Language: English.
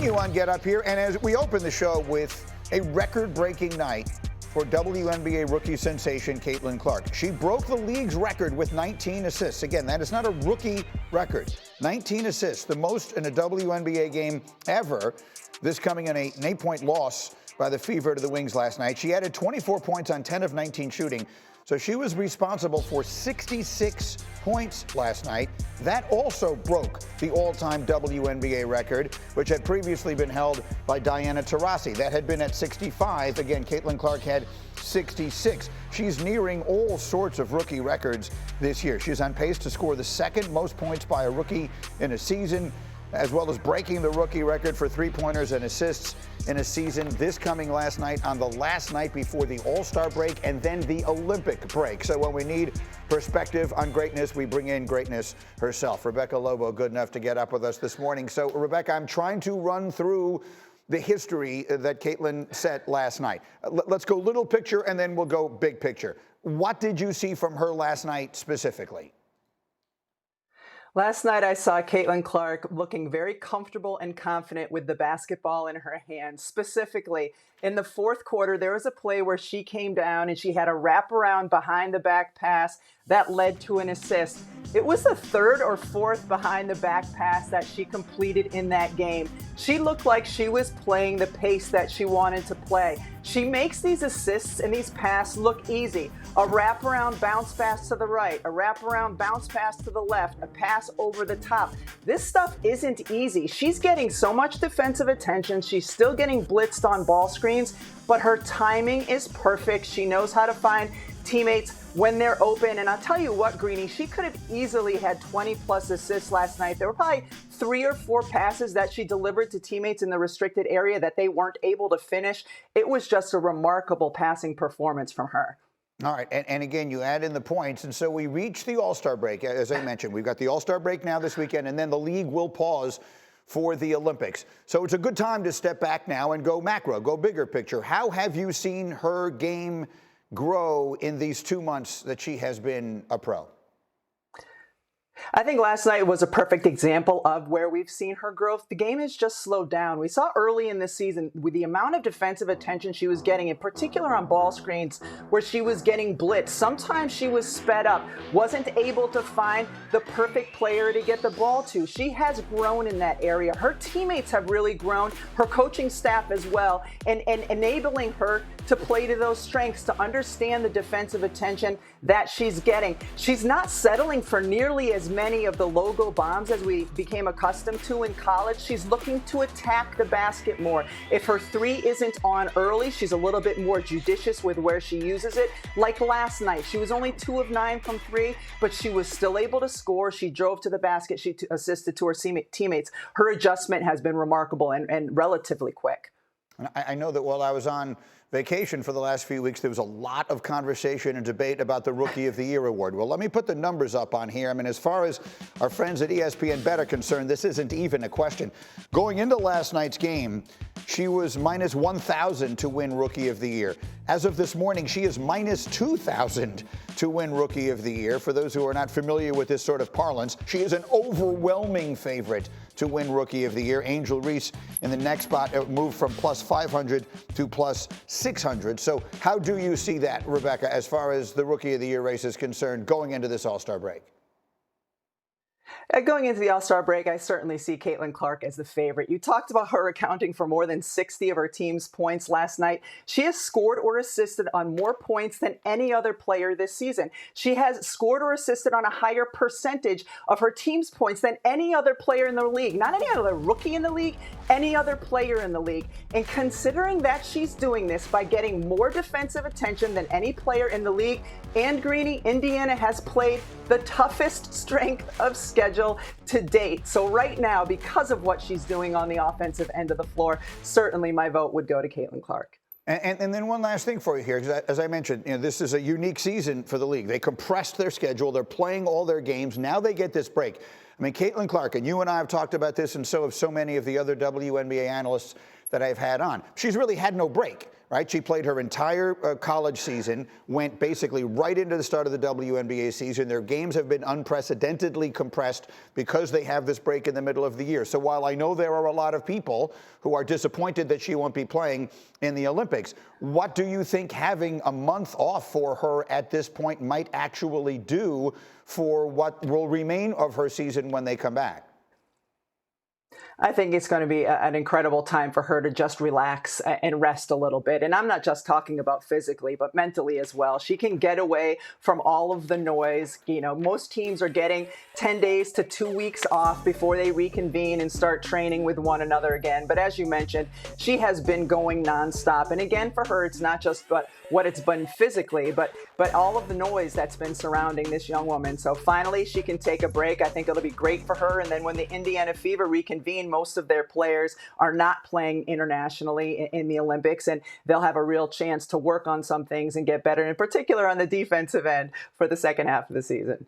continue on Get Up here, and as we open the show with a record-breaking night for WNBA rookie sensation Caitlin Clark. She broke the league's record with 19 assists. Again, that is not a rookie record. 19 assists, the most in a WNBA game ever. This coming in an 8-point loss by the Fever to the Wings last night. She added 24 points on 10 of 19 shooting. So she was responsible for 66 points last night. That also broke the all-time WNBA record, which had previously been held by Diana Taurasi. That had been at 65. Again, Caitlin Clark had 66. She's nearing all sorts of rookie records this year. She's on pace to score the second most points by a rookie in a season, as well as breaking the rookie record for three-pointers and assists in a season. This coming last night on the last night before the All-Star break and then the Olympic break. So when we need perspective on greatness, we bring in greatness herself. Rebecca Lobo, good enough to get up with us this morning. So Rebecca, I'm trying to run through the history that Caitlin set last night. Let's go little picture and then we'll go big picture. What did you see from her last night specifically? Last night, I saw Caitlin Clark looking very comfortable and confident with the basketball in her hands. Specifically, in the fourth quarter, there was a play where she came down and she had a wraparound behind the back pass that led to an assist. It was the third or fourth behind the back pass that she completed in that game. She looked like she was playing the pace that she wanted to play. She makes these assists and these passes look easy. A wraparound bounce pass to the right, a wraparound bounce pass to the left, a pass over the top. This stuff isn't easy. She's getting so much defensive attention. She's still getting blitzed on ball screens, but her timing is perfect. She knows how to find teammates when they're open. And I'll tell you what, Greeny, she could have easily had 20-plus assists last night. There were probably 3 or 4 passes that she delivered to teammates in the restricted area that they weren't able to finish. It was just a remarkable passing performance from her. All right, and again, you add in the points, and so we reach the All-Star break. As I mentioned, we've got the All-Star break now this weekend, and then the league will pause for the Olympics. So it's a good time to step back now and go macro, go bigger picture. How have you seen her game grow in these 2 months that she has been a pro? I think last night was a perfect example of where we've seen her growth. The game has just slowed down. We saw early in this season with the amount of defensive attention she was getting, in particular on ball screens where she was getting blitzed. Sometimes she was sped up, wasn't able to find the perfect player to get the ball to. She has grown in that area. Her teammates have really grown, her coaching staff as well, and enabling her to play to those strengths, to understand the defensive attention that she's getting. She's not settling for nearly as many of the logo bombs as we became accustomed to in college. She's looking to attack the basket more. If her three isn't on early, she's a little bit more judicious with where she uses it. Like last night, she was only 2 of 9 from 3, but she was still able to score. She drove to the basket. She assisted to her teammates. Her adjustment has been remarkable and relatively quick. I know that while I was on vacation for the last few weeks, there was a lot of conversation and debate about the Rookie of the Year award. Well, let me put the numbers up on here. I mean, as far as our friends at ESPN Bet are concerned, this isn't even a question. Going into last night's game, she was minus 1,000 to win Rookie of the Year. As of this morning, she is minus 2,000 to win Rookie of the Year. For those who are not familiar with this sort of parlance, she is an overwhelming favorite to win Rookie of the Year. Angel Reese in the next spot moved from plus 500 to plus 600. So how do you see that, Rebecca, as far as the Rookie of the Year race is concerned going into this All-Star break? Going into the All-Star break, I certainly see Caitlin Clark as the favorite. You talked about her accounting for more than 60 of her team's points last night. She has scored or assisted on more points than any other player this season. She has scored or assisted on a higher percentage of her team's points than any other player in the league. Not any other rookie in the league, any other player in the league. And considering that she's doing this by getting more defensive attention than any player in the league, and Greeny, Indiana has played the toughest strength of schedule to date. So right now, because of what she's doing on the offensive end of the floor, certainly my vote would go to Caitlin Clark. And then one last thing for you here, because as I mentioned, this is a unique season for the league. They compressed their schedule. They're playing all their games. Now they get this break. I mean, Caitlin Clark, and you and I have talked about this, and so have so many of the other WNBA analysts that I've had on. She's really had no break, right? She played her entire college season, went basically right into the start of the WNBA season. Their games have been unprecedentedly compressed because they have this break in the middle of the year. So while I know there are a lot of people who are disappointed that she won't be playing in the Olympics, what do you think having a month off for her at this point might actually do for what will remain of her season when they come back? I think it's going to be an incredible time for her to just relax and rest a little bit. And I'm not just talking about physically, but mentally as well. She can get away from all of the noise. You know, most teams are getting 10 days to 2 weeks off before they reconvene and start training with one another again. But as you mentioned, she has been going nonstop. And again, for her, it's not just what it's been physically, but all of the noise that's been surrounding this young woman. So finally, she can take a break. I think it'll be great for her. And then when the Indiana Fever reconvene, most of their players are not playing internationally in the Olympics, and they'll have a real chance to work on some things and get better, in particular on the defensive end for the second half of the season.